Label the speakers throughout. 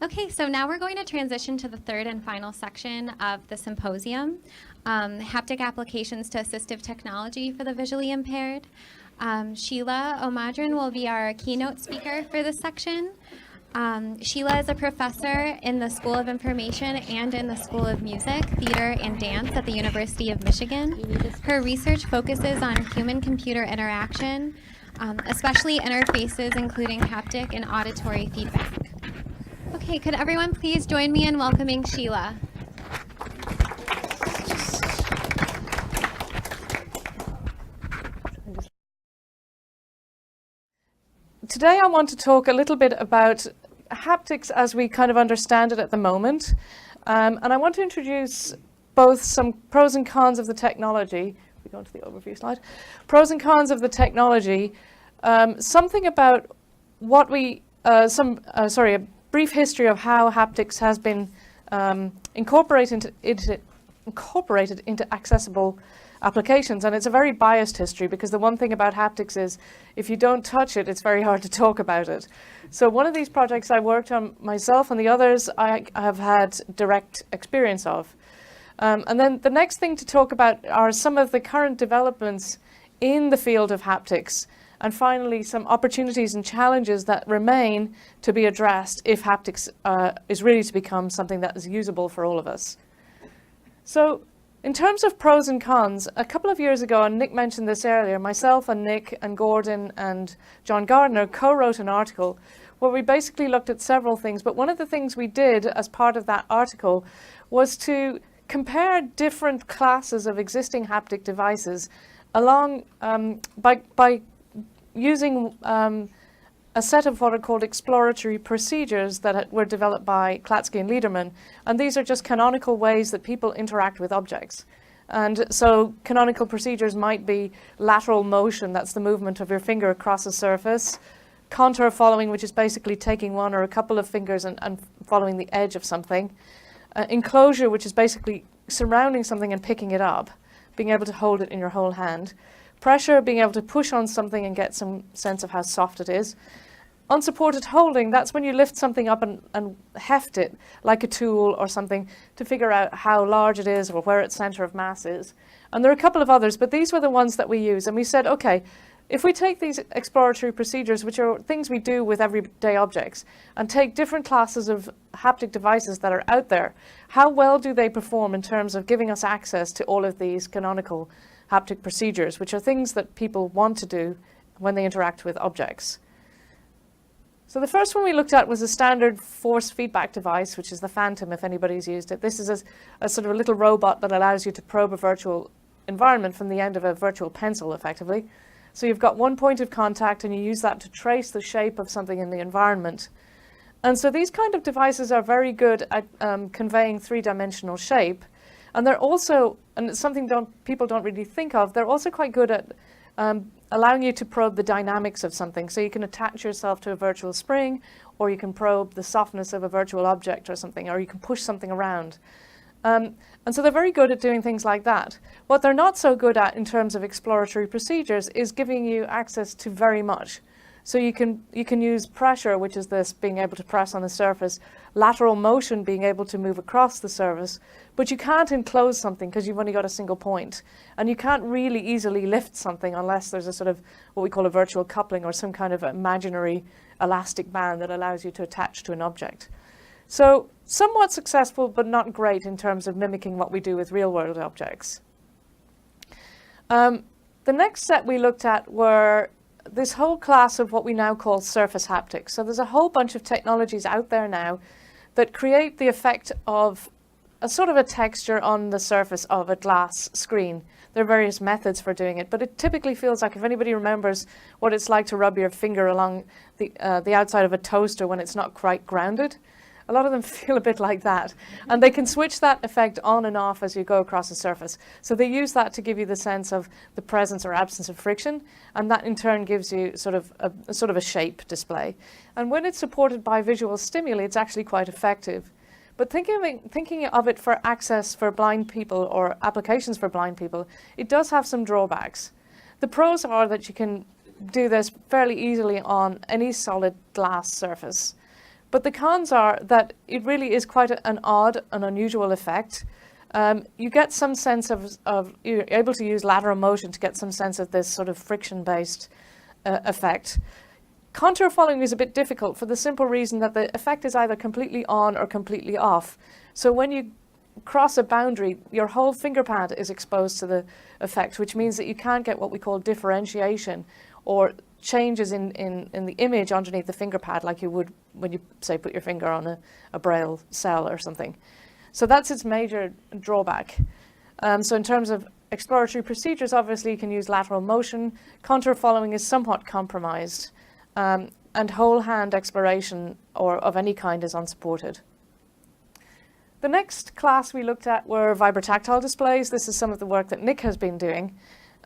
Speaker 1: Okay, so now we're going to transition to the third and final section of the symposium, Haptic Applications to Assistive Technology for the Visually Impaired. Sheila Omadran will be our keynote speaker for this section. Sheila is a professor in the School of Information and in the School of Music, Theater, and Dance at the University of Michigan. Her research focuses on human-computer interaction, especially interfaces including haptic and auditory feedback. Okay, could everyone please join me in welcoming Sheila?
Speaker 2: Today I want to talk a little bit about haptics as we kind of understand it at the moment. And I want to introduce both some pros and cons of the technology. We go on to the overview slide. Pros and cons of the technology. Something about what we, a brief history of how haptics has been incorporated into accessible applications. And it's a very biased history because the one thing about haptics is if you don't touch it, it's very hard to talk about it. So one of these projects I worked on myself, and the others I have had direct experience of. And then the next thing to talk about are some of the current developments in the field of haptics. And finally, some opportunities and challenges that remain to be addressed if haptics is really to become something that is usable for all of us. So in terms of pros and cons, a couple of years ago, and Nick mentioned this earlier, myself and Nick and Gordon and John Gardner co-wrote an article where we basically looked at several things. But one of the things we did as part of that article was to compare different classes of existing haptic devices along by using a set of what are called exploratory procedures that were developed by Klatsky and Liederman. And these are just canonical ways that people interact with objects. And so canonical procedures might be lateral motion, that's the movement of your finger across a surface, contour following, which is basically taking one or a couple of fingers and following the edge of something, enclosure, which is basically surrounding something and picking it up, being able to hold it in your whole hand, pressure, being able to push on something and get some sense of how soft it is. Unsupported holding, that's when you lift something up and heft it like a tool or something to figure out how large it is or where its center of mass is. And there are a couple of others, but these were the ones that we use. And we said, okay, if we take these exploratory procedures, which are things we do with everyday objects, and take different classes of haptic devices that are out there, how well do they perform in terms of giving us access to all of these canonical haptic procedures, which are things that people want to do when they interact with objects. So the first one we looked at was a standard force feedback device, which is the Phantom, if anybody's used it. This is a sort of a little robot that allows you to probe a virtual environment from the end of a virtual pencil, effectively. So you've got one point of contact and you use that to trace the shape of something in the environment. And so these kind of devices are very good at conveying three-dimensional shape. And they're also, and it's something people don't really think of, they're also quite good at allowing you to probe the dynamics of something. So you can attach yourself to a virtual spring, or you can probe the softness of a virtual object or something, or you can push something around. And so they're very good at doing things like that. What they're not so good at in terms of exploratory procedures is giving you access to very much. So you can use pressure, which is this, being able to press on the surface, lateral motion, being able to move across the surface, but you can't enclose something because you've only got a single point. And you can't really easily lift something unless there's a sort of what we call a virtual coupling or some kind of imaginary elastic band that allows you to attach to an object. So somewhat successful, but not great in terms of mimicking what we do with real-world objects. The next set we looked at were this whole class of what we now call surface haptics. So there's a whole bunch of technologies out there now that create the effect of a sort of a texture on the surface of a glass screen. There are various methods for doing it, but it typically feels like, if anybody remembers what it's like to rub your finger along the outside of a toaster when it's not quite grounded, a lot of them feel a bit like that. And they can switch that effect on and off as you go across the surface. So they use that to give you the sense of the presence or absence of friction, and that in turn gives you sort of a shape display. And when it's supported by visual stimuli, it's actually quite effective. But thinking of it for access for blind people or applications for blind people, it does have some drawbacks. The pros are that you can do this fairly easily on any solid glass surface. But the cons are that it really is quite an odd and unusual effect. You get some sense of, you're able to use lateral motion to get some sense of this sort of friction-based effect. Contour following is a bit difficult for the simple reason that the effect is either completely on or completely off. So when you cross a boundary, your whole finger pad is exposed to the effect, which means that you can't get what we call differentiation or changes in the image underneath the finger pad like you would when you, say, put your finger on a braille cell or something. So that's its major drawback. So in terms of exploratory procedures, obviously you can use lateral motion. Contour following is somewhat compromised, and whole hand exploration or of any kind is unsupported. The next class we looked at were vibrotactile displays. This is some of the work that Nick has been doing.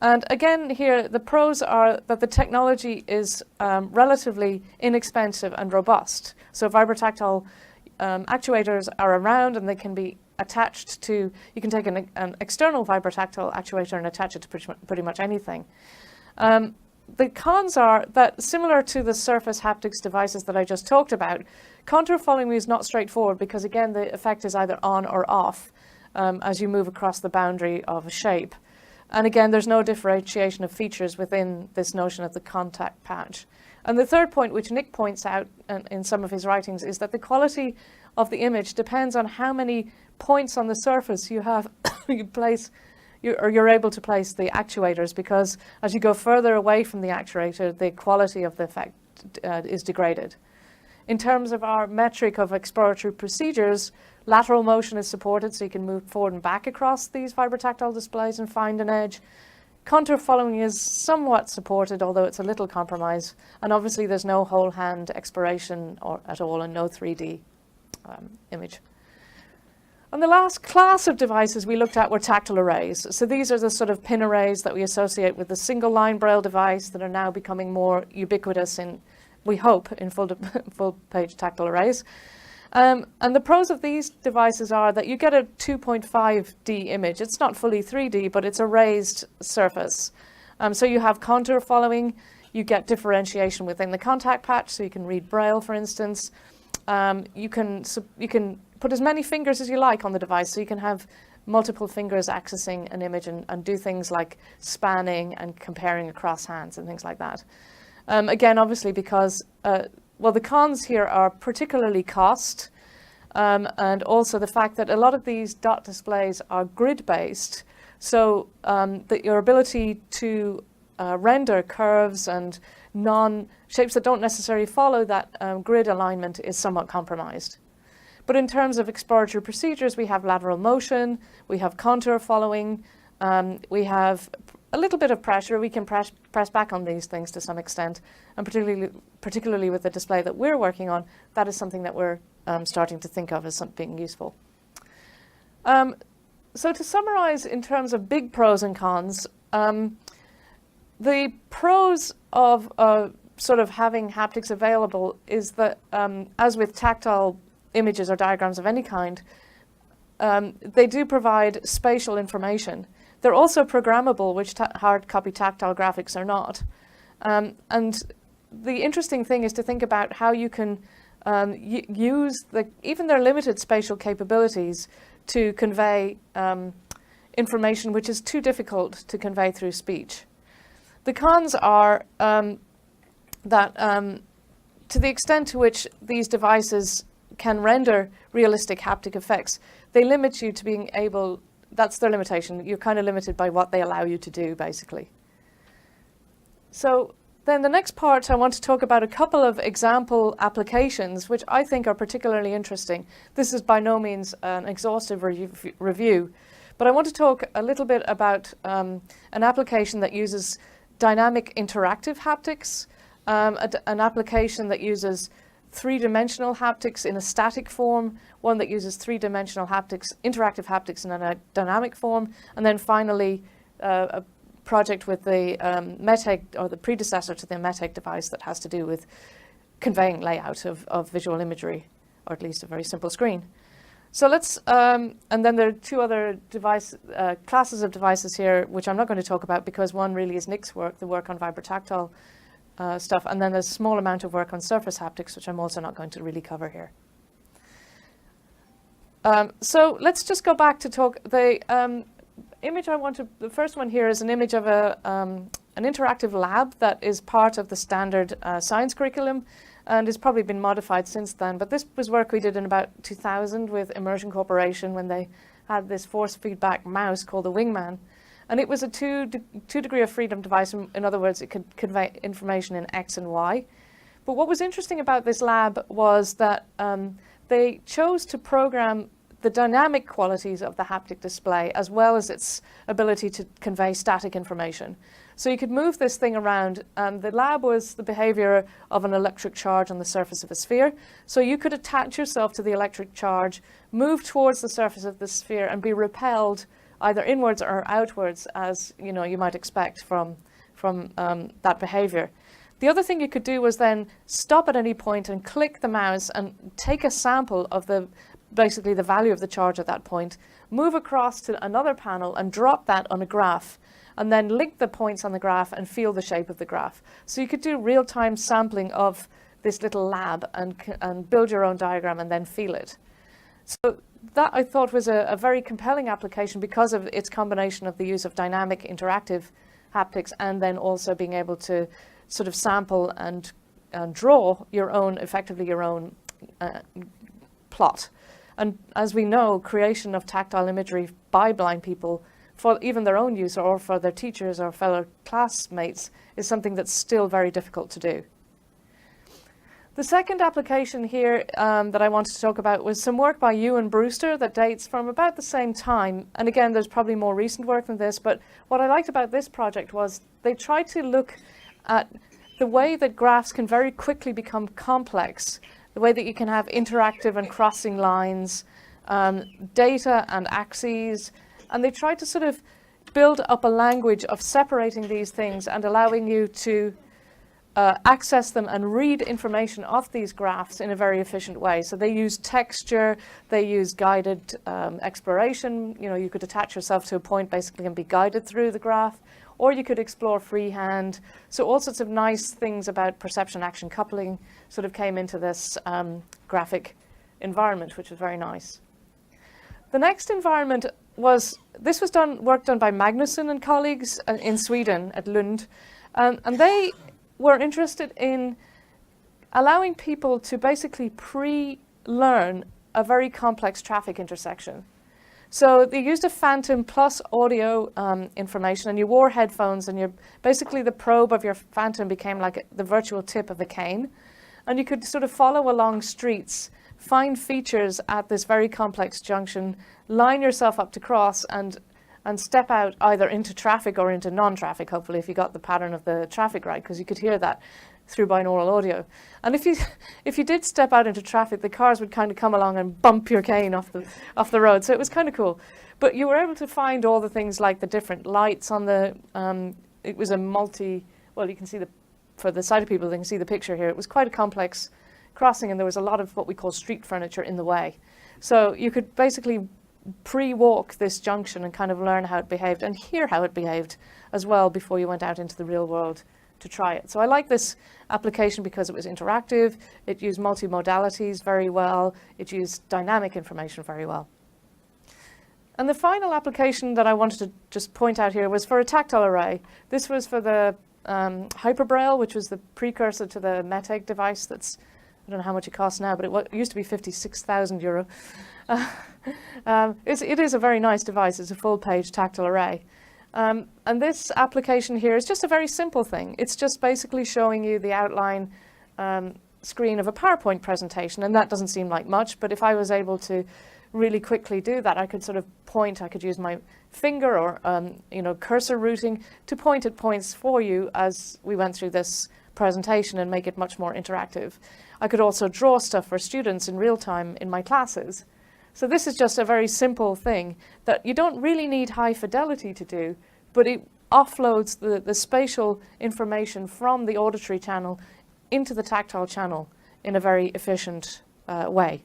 Speaker 2: And again, here, the pros are that the technology is relatively inexpensive and robust. So vibrotactile actuators are around and they can be attached to, you can take an external vibrotactile actuator and attach it to pretty much anything. The cons are that, similar to the surface haptics devices that I just talked about, contour following is not straightforward because, again, the effect is either on or off as you move across the boundary of a shape. And again, there's no differentiation of features within this notion of the contact patch. And the third point, which Nick points out in some of his writings, is that the quality of the image depends on how many points on the surface you have you're able to place the actuators, because as you go further away from the actuator, the quality of the effect is degraded. In terms of our metric of exploratory procedures, lateral motion is supported, so you can move forward and back across these vibrotactile displays and find an edge. Contour following is somewhat supported, although it's a little compromised. And obviously there's no whole hand exploration at all, and no 3D image. And the last class of devices we looked at were tactile arrays. So these are the sort of pin arrays that we associate with the single line braille device that are now becoming more ubiquitous in, we hope, in full page tactile arrays. And the pros of these devices are that you get a 2.5D image. It's not fully 3D, but it's a raised surface. So you have contour following, you get differentiation within the contact patch, so you can read braille, for instance. You can put as many fingers as you like on the device, so you can have multiple fingers accessing an image and do things like spanning and comparing across hands and things like that. Again, obviously, because, well, the cons here are particularly cost, and also the fact that a lot of these dot displays are grid-based, so that your ability to render curves and shapes that don't necessarily follow that grid alignment is somewhat compromised. But in terms of exploratory procedures, we have lateral motion, we have contour following, we have a little bit of pressure. We can press back on these things to some extent, and particularly with the display that we're working on, that is something that we're starting to think of as something useful. So to summarize in terms of big pros and cons, the pros of sort of having haptics available is that, as with tactile images or diagrams of any kind, they do provide spatial information. They're also programmable, which hard copy tactile graphics are not. And the interesting thing is to think about how you can use even their limited spatial capabilities to convey information which is too difficult to convey through speech. The cons are that to the extent to which these devices can render realistic haptic effects, they limit you to being able, that's their limitation. You're kind of limited by what they allow you to do, basically. So then the next part, I want to talk about a couple of example applications, which I think are particularly interesting. This is by no means an exhaustive review, but I want to talk a little bit about an application that uses dynamic interactive haptics, an application that uses three-dimensional haptics in a static form, one that uses three-dimensional haptics, interactive haptics in a dynamic form, and then finally a project with the METEG, or the predecessor to the METEG device, that has to do with conveying layout of visual imagery, or at least a very simple screen. So let's, and then there are two other classes of devices here, which I'm not going to talk about because one really is Nick's work, the work on vibrotactile stuff. And then there's a small amount of work on surface haptics, which I'm also not going to really cover here. So let's just go back to talk. The image I want to, the first one here is an image of an interactive lab that is part of the standard science curriculum and has probably been modified since then. But this was work we did in about 2000 with Immersion Corporation when they had this force feedback mouse called the Wingman. And it was a two degree of freedom device. In other words, it could convey information in X and Y. But what was interesting about this lab was that they chose to program the dynamic qualities of the haptic display as well as its ability to convey static information. So you could move this thing around, and the lab was the behavior of an electric charge on the surface of a sphere. So you could attach yourself to the electric charge, move towards the surface of the sphere, and be repelled either inwards or outwards, as you might expect from that behavior. The other thing you could do was then stop at any point and click the mouse and take a sample of basically the value of the charge at that point, move across to another panel and drop that on a graph, and then link the points on the graph and feel the shape of the graph. So you could do real-time sampling of this little lab and build your own diagram and then feel it. So that I thought was a very compelling application because of its combination of the use of dynamic interactive haptics and then also being able to sort of sample and draw effectively your own plot. And as we know, creation of tactile imagery by blind people for even their own use or for their teachers or fellow classmates is something that's still very difficult to do. The second application here that I wanted to talk about was some work by Ewan Brewster that dates from about the same time. And again, there's probably more recent work than this, but what I liked about this project was they tried to look at the way that graphs can very quickly become complex, the way that you can have interactive and crossing lines, data and axes, and they tried to sort of build up a language of separating these things and allowing you to access them and read information off these graphs in a very efficient way. So they use texture, they use guided exploration. You could attach yourself to a point basically and be guided through the graph, or you could explore freehand. So all sorts of nice things about perception action coupling sort of came into this graphic environment, which was very nice. The next environment was work done by Magnusson and colleagues in Sweden at Lund, and they were interested in allowing people to basically pre-learn a very complex traffic intersection. So they used a phantom plus audio information, and you wore headphones, and basically the probe of your phantom became like the virtual tip of a cane, and you could sort of follow along streets, find features at this very complex junction, line yourself up to cross, and step out either into traffic or into non-traffic, hopefully, if you got the pattern of the traffic right, because you could hear that through binaural audio. And if you did step out into traffic, the cars would kind of come along and bump your cane off the road. So it was kind of cool. But you were able to find all the things like the different lights on the, it was a well, you can see for the sighted people, they can see the picture here. It was quite a complex crossing, and there was a lot of what we call street furniture in the way. So you could basically pre-walk this junction and kind of learn how it behaved and hear how it behaved as well before you went out into the real world to try it. So I like this application because it was interactive, it used multimodalities very well, it used dynamic information very well. And the final application that I wanted to just point out here was for a tactile array. This was for the Hyperbraille, which was the precursor to the METEG device that's, I don't know how much it costs now, but it used to be €56,000. It is a very nice device. It's a full-page tactile array. And this application here is just a very simple thing. It's just basically showing you the outline screen of a PowerPoint presentation, and that doesn't seem like much, but if I was able to really quickly do that, I could sort of point, I could use my finger or cursor routing to point at points for you as we went through this presentation and make it much more interactive. I could also draw stuff for students in real time in my classes. So this is just a very simple thing that you don't really need high fidelity to do, but it offloads the spatial information from the auditory channel into the tactile channel in a very efficient way.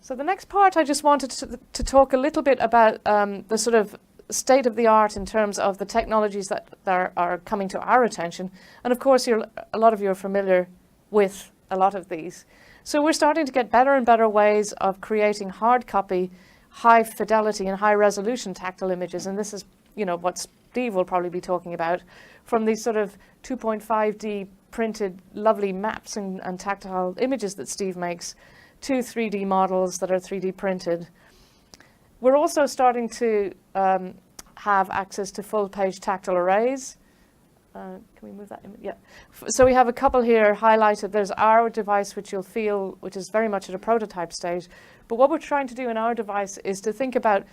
Speaker 2: So the next part, I just wanted to talk a little bit about the sort of state of the art in terms of the technologies that are coming to our attention. And of course, a lot of you are familiar with a lot of these. So we're starting to get better and better ways of creating hard copy, high fidelity and high resolution tactile images. And this is, what Steve will probably be talking about, from these sort of 2.5D printed lovely maps and tactile images that Steve makes to 3D models that are 3D printed. We're also starting to have access to full page tactile arrays. Can we move that image? Yeah. So we have a couple here highlighted. There's our device, which you'll feel, which is very much at a prototype stage. But what we're trying to do in our device is to think about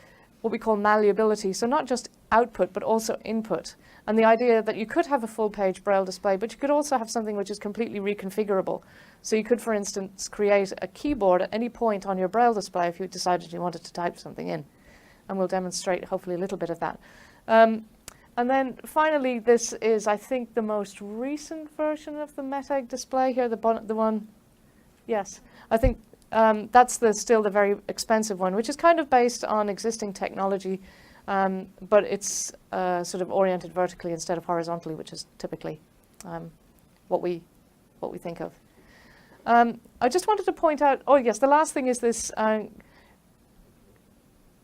Speaker 2: what we call malleability. So not just output, but also input. And the idea that you could have a full page Braille display, but you could also have something which is completely reconfigurable. So you could, for instance, create a keyboard at any point on your Braille display if you decided you wanted to type something in. And we'll demonstrate hopefully a little bit of that. And then finally, this is, I think, the most recent version of the METEG display here, the one, yes. I think that's still the very expensive one, which is kind of based on existing technology, but it's sort of oriented vertically instead of horizontally, which is typically what we think of. I just wanted to point out, oh yes, the last thing is this,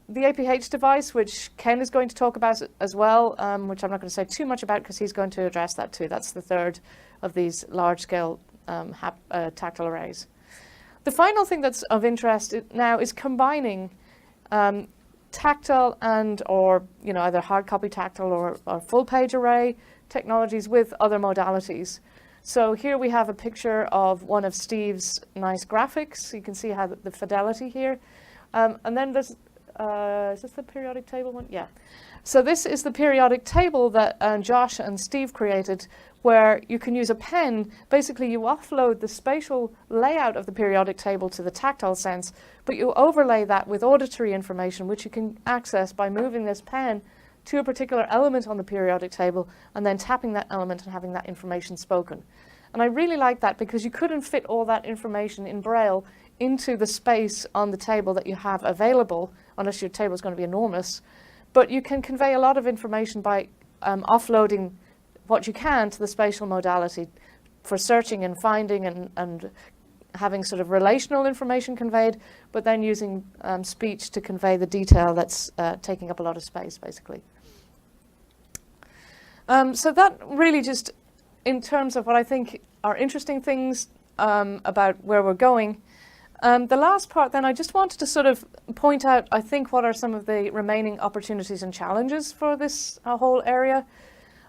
Speaker 2: the APH device, which Ken is going to talk about as well, which I'm not going to say too much about because he's going to address that too. That's the third of these large-scale tactile arrays. The final thing that's of interest now is combining tactile or either hard copy tactile or full page array technologies with other modalities. So here we have a picture of one of Steve's nice graphics. You can see how the fidelity here. And then there's is this the periodic table one? Yeah. So this is the periodic table that Josh and Steve created, where you can use a pen. Basically, you offload the spatial layout of the periodic table to the tactile sense, but you overlay that with auditory information, which you can access by moving this pen to a particular element on the periodic table and then tapping that element and having that information spoken. And I really like that because you couldn't fit all that information in Braille into the space on the table that you have available, unless your table is going to be enormous. But you can convey a lot of information by offloading what you can to the spatial modality for searching and finding and having sort of relational information conveyed, but then using speech to convey the detail that's taking up a lot of space, basically. So that really just, in terms of what I think are interesting things about where we're going. The last part then, I just wanted to sort of point out, I think, what are some of the remaining opportunities and challenges for this whole area.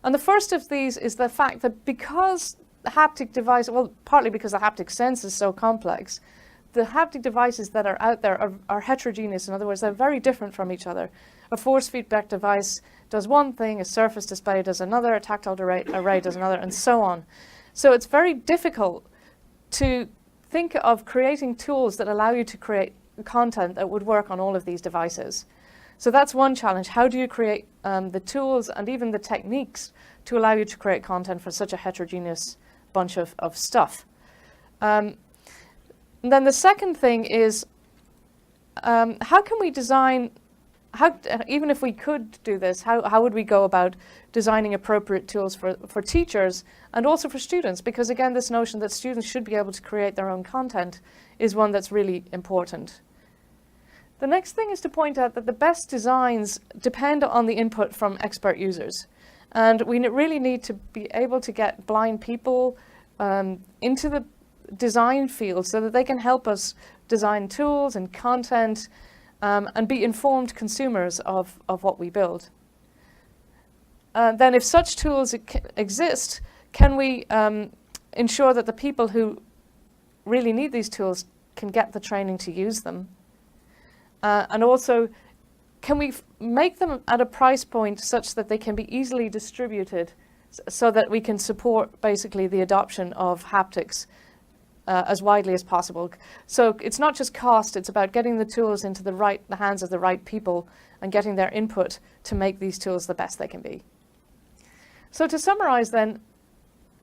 Speaker 2: And the first of these is the fact that because the haptic device, well, partly because the haptic sense is so complex, the haptic devices that are out there are heterogeneous. In other words, they're very different from each other. A force feedback device does one thing, a surface display does another, a tactile array does another, and so on. So it's very difficult to think of creating tools that allow you to create content that would work on all of these devices. So that's one challenge. How do you create the tools and even the techniques to allow you to create content for such a heterogeneous bunch of stuff? And then the second thing is, how can we design, even if we could do this, how would we go about designing appropriate tools for teachers and also for students? Because again, this notion that students should be able to create their own content is one that's really important. The next thing is to point out that the best designs depend on the input from expert users. And we really need to be able to get blind people into the design field so that they can help us design tools and content and be informed consumers of what we build. Then if such tools exist, can we ensure that the people who really need these tools can get the training to use them? And also, can we make them at a price point such that they can be easily distributed so that we can support basically the adoption of haptics as widely as possible? So it's not just cost, it's about getting the tools into the hands of the right people and getting their input to make these tools the best they can be. So to summarize then,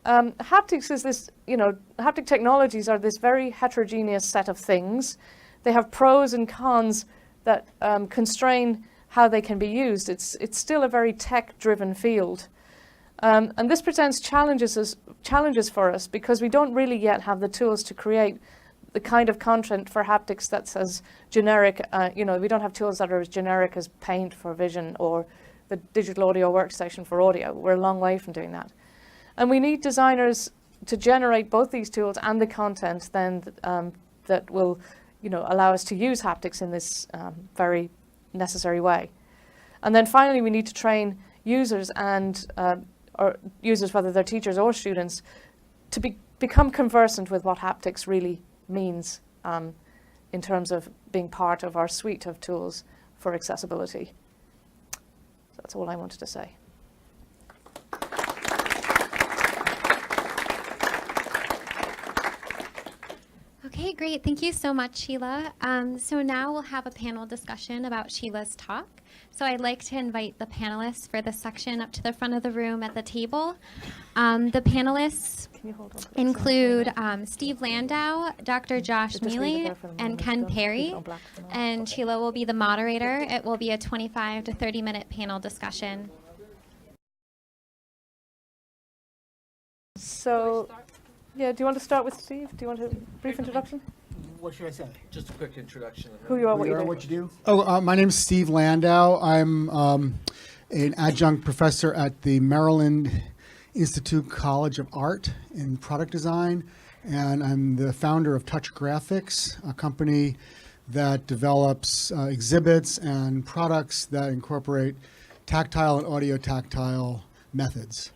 Speaker 2: haptics is this, haptic technologies are this very heterogeneous set of things. They have pros and cons that constrain how they can be used. It's still a very tech-driven field. And this presents challenges for us because we don't really yet have the tools to create the kind of content for haptics that's as generic. We don't have tools that are as generic as Paint for vision or the digital audio workstation for audio. We're a long way from doing that. And we need designers to generate both these tools and the content then that will allow us to use haptics in this very necessary way. And then finally, we need to train users or users, whether they're teachers or students, to become conversant with what haptics really means in terms of being part of our suite of tools for accessibility. So that's all I wanted to say.
Speaker 1: Okay, great. Thank you so much, Sheila. So now we'll have a panel discussion about Sheila's talk. So I'd like to invite the panelists for this section up to the front of the room at the table. The panelists include Steve Landau, Dr. Josh Miele, and Ken Perry. And Sheila will be the moderator. It will be a 25 to 30-minute panel discussion.
Speaker 2: So, yeah, do you want to start with Steve? Do you want a brief introduction?
Speaker 3: What should I say?
Speaker 4: Just a quick introduction.
Speaker 2: Who you are,
Speaker 3: What
Speaker 2: what you do.
Speaker 3: you do? Oh, my name is Steve Landau. I'm an adjunct professor at the Maryland Institute College of Art in Product Design, and I'm the founder of Touch Graphics, a company that develops exhibits and products that incorporate tactile and audio-tactile methods.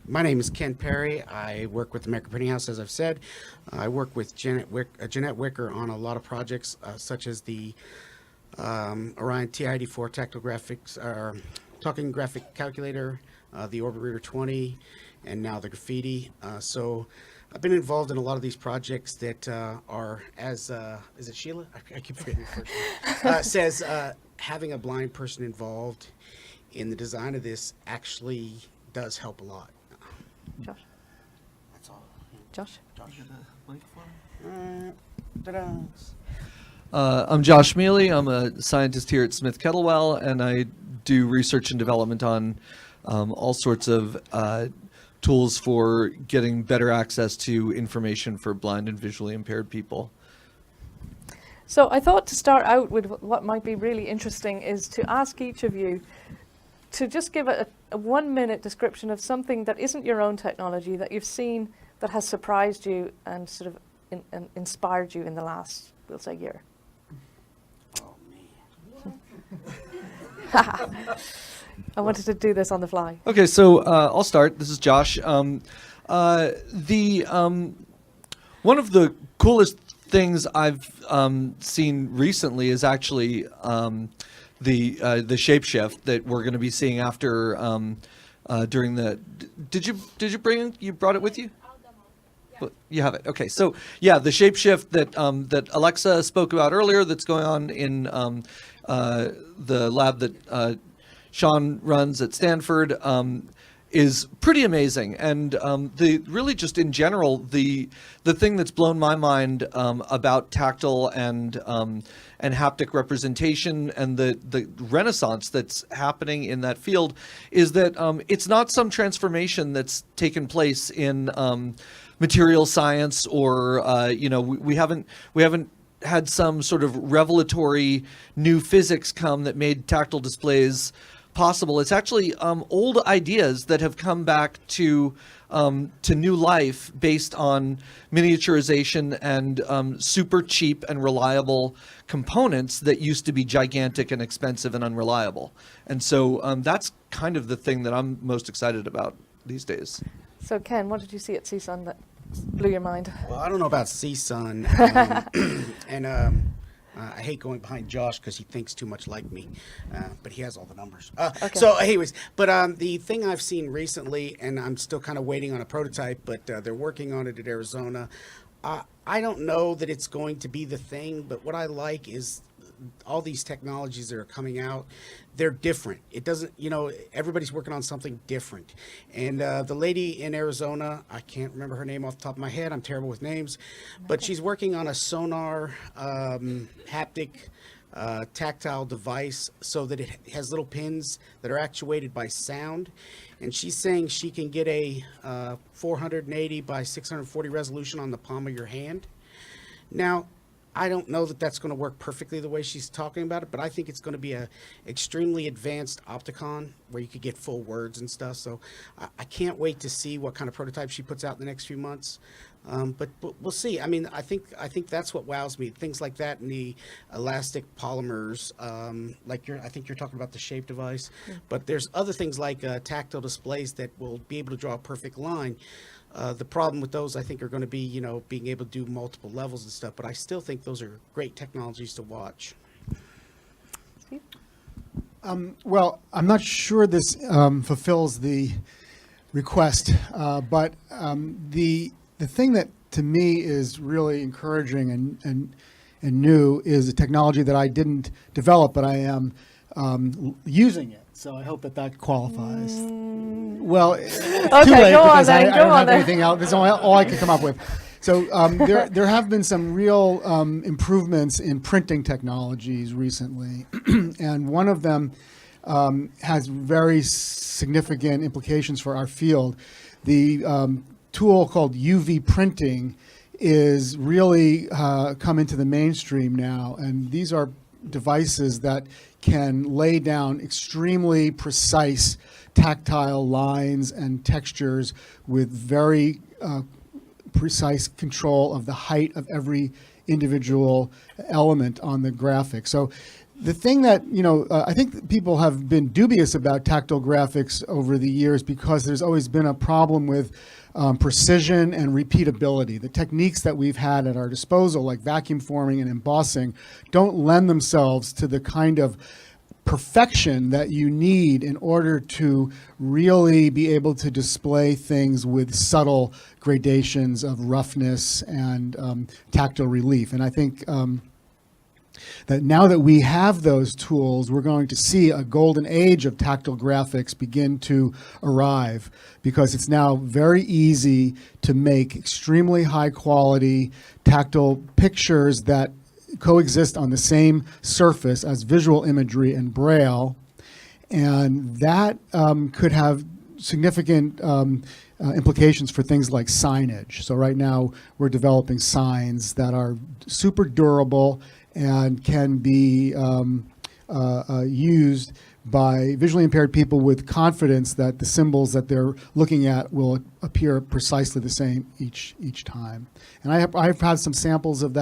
Speaker 5: My name is Ken Perry. I work with the American Printing House, as I've said. I work with Jeanette Wicker on a lot of projects, such as the Orion TI-84 tactile graphics, talking graphic calculator, the Orbit Reader 20, and now the graffiti. So I've been involved in a lot of these projects that are, as is it Sheila? I keep forgetting the first name. Says having a blind person involved in the design of this actually does help a lot.
Speaker 2: Josh.
Speaker 5: That's all.
Speaker 2: Josh.
Speaker 4: I'm Josh Miele. I'm a scientist here at Smith-Kettlewell, and I do research and development on all sorts of tools for getting better access to information for blind and visually impaired people.
Speaker 2: So I thought to start out with what might be really interesting is to ask each of you to just give a 1-minute description of something that isn't your own technology that you've seen that has surprised you and sort of inspired you in the last, we'll say, year.
Speaker 5: Oh, man.
Speaker 2: I wanted to do this on the fly.
Speaker 4: Okay, so I'll start. This is Josh. One of the coolest things I've seen recently is actually the shapeshift that we're going to be seeing after during the. Did you brought it with you? Well, you have it. Okay, so yeah, the shapeshift that Alexa spoke about earlier, that's going on in the lab that Sean runs at Stanford, is pretty amazing. And really just in general, the thing that's blown my mind about tactile and haptic representation and the renaissance that's happening in that field is that it's not some transformation that's taken place in material science or we haven't had some sort of revelatory new physics come that made tactile displays possible. It's actually old ideas that have come back to new life based on miniaturization and super cheap and reliable components that used to be gigantic and expensive and unreliable. And so that's kind of the thing that I'm most excited about these days.
Speaker 2: So Ken, what did you see at CSUN that blew your mind?
Speaker 5: Well, I don't know about CSUN, and I hate going behind Josh because he thinks too much like me, but he has all the numbers.
Speaker 2: Okay.
Speaker 5: So anyways, but the thing I've seen recently, and I'm still kind of waiting on a prototype, but they're working on it at Arizona. I don't know that it's going to be the thing, but what I like is all these technologies that are coming out, they're different. It doesn't, everybody's working on something different. And the lady in Arizona, I can't remember her name off the top of my head. I'm terrible with names, but she's working on a sonar haptic tactile device so that it has little pins that are actuated by sound. And she's saying she can get a 480 by 640 resolution on the palm of your hand. Now, I don't know that that's going to work perfectly the way she's talking about it, but I think it's going to be a extremely advanced opticon where you could get full words and stuff. So I can't wait to see what kind of prototype she puts out in the next few months. But we'll see. I mean, I think that's what wows me. Things like that and the elastic polymers, I think you're talking about the shape device. Yeah. But there's other things like tactile displays that will be able to draw a perfect line. The problem with those, I think, are going to be, being able to do multiple levels and stuff. But I still think those are great technologies to watch.
Speaker 3: Well, I'm not sure this fulfills the request, but the thing that to me is really encouraging and new is a technology that I didn't develop, but I am using it. So I hope that qualifies. Well,
Speaker 2: Okay,
Speaker 3: too late
Speaker 2: go on
Speaker 3: because
Speaker 2: then,
Speaker 3: I
Speaker 2: go
Speaker 3: don't
Speaker 2: on
Speaker 3: have
Speaker 2: then.
Speaker 3: anything else. That's all I can come up with. So there have been some real improvements in printing technologies recently, and one of them has very significant implications for our field. The tool called UV printing is really come into the mainstream now, and these are devices that can lay down extremely precise tactile lines and textures with very precise control of the height of every individual element on the graphic. So the thing that, I think people have been dubious about tactile graphics over the years because there's always been a problem with precision and repeatability. The techniques that we've had at our disposal, like vacuum forming and embossing, don't lend themselves to the kind of perfection that you need in order to really be able to display things with subtle gradations of roughness and tactile relief. And I think that now that we have those tools, we're going to see a golden age of tactile graphics begin to arrive, because it's now very easy to make extremely high quality tactile pictures that coexist on the same surface as visual imagery and braille, and that could have significant implications for things like signage. So right now we're developing signs that are super durable and can be used by visually impaired people with confidence that the symbols that they're looking at will appear precisely the same each time. And I've had some samples of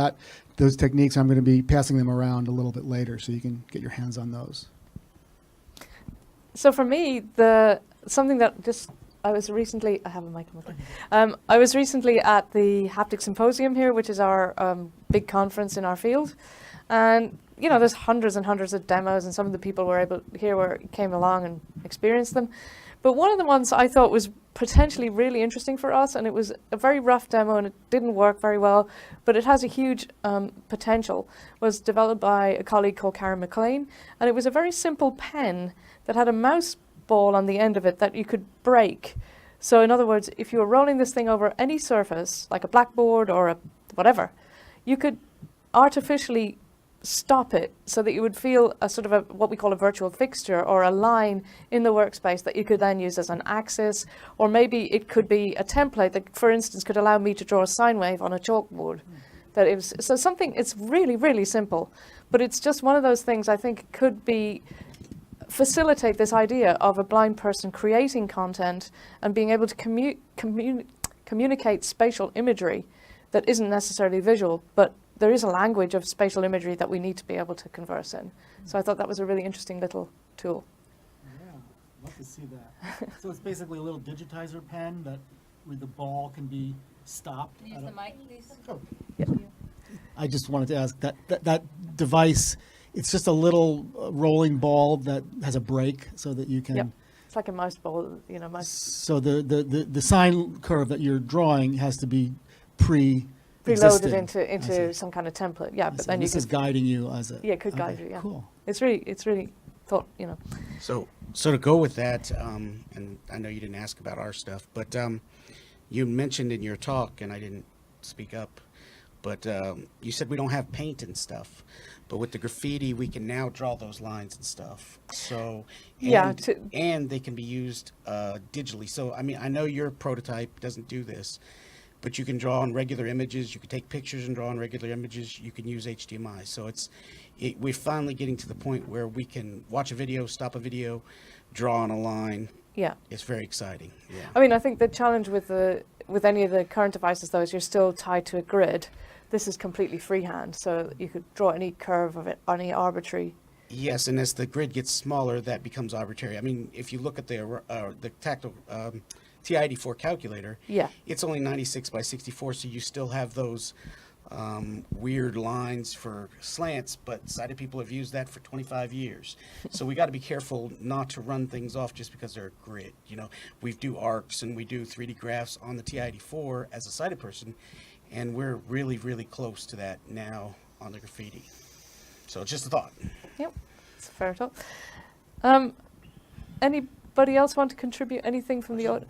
Speaker 3: those techniques. I'm going to be passing them around a little bit later so you can get your hands on those.
Speaker 2: So for me, something that I was recently at the Haptic Symposium here, which is our big conference in our field. And, there's hundreds and hundreds of demos, and some of the people came along and experienced them. But one of the ones I thought was potentially really interesting for us, and it was a very rough demo and it didn't work very well, but it has a huge potential, was developed by a colleague called Karen McLean. And it was a very simple pen that had a mouse ball on the end of it that you could break. So in other words, if you were rolling this thing over any surface, like a blackboard or whatever, you could artificially stop it so that you would feel a sort of what we call a virtual fixture, or a line in the workspace that you could then use as an axis, or maybe it could be a template that, for instance, could allow me to draw a sine wave on a chalkboard. That it was so something. It's really, really simple, but it's just one of those things I think could facilitate this idea of a blind person creating content and being able to communicate spatial imagery that isn't necessarily visual, but there is a language of spatial imagery that we need to be able to converse in. So I thought that was a really interesting little tool.
Speaker 6: Yeah, love to see that. So it's basically a little digitizer pen where the ball can be stopped.
Speaker 7: Can you use the mic, please?
Speaker 6: Oh.
Speaker 2: Yeah.
Speaker 6: I just wanted to ask that device. It's just a little rolling ball that has a break so that you can.
Speaker 2: Yep. It's like a mouse ball,
Speaker 6: So the sine curve that you're drawing has to be
Speaker 2: preloaded
Speaker 6: existing.
Speaker 2: into some kind of template. Yeah, but then
Speaker 6: this is guiding you as a.
Speaker 2: Yeah, it could guide you. Yeah.
Speaker 6: Cool.
Speaker 2: It's really thought.
Speaker 5: So to go with that, and I know you didn't ask about our stuff, but you mentioned in your talk, and I didn't speak up, But you said we don't have paint and stuff, but with the graffiti, we can now draw those lines and stuff. So, and they can be used digitally. So, I mean, I know your prototype doesn't do this, but you can draw on regular images. You can take pictures and draw on regular images. You can use HDMI. So we're finally getting to the point where we can watch a video, stop a video, draw on a line.
Speaker 2: Yeah.
Speaker 5: It's very exciting. Yeah.
Speaker 2: I mean, I think the challenge with any of the current devices, though, is you're still tied to a grid. This is completely freehand, so you could draw any curve of it, any arbitrary.
Speaker 5: Yes, and as the grid gets smaller, that becomes arbitrary. I mean, if you look at the tactile TI-84 calculator,
Speaker 2: Yeah.
Speaker 5: it's only 96 by 64, so you still have those weird lines for slants, but sighted people have used that for 25 years. So we got to be careful not to run things off just because they're a grid. You know, we do arcs and we do 3D graphs on the TI-84 as a sighted person, and we're really, really close to that now on the graffiti. So just a thought.
Speaker 2: Yep, it's a fair thought. Anybody else want to contribute anything from the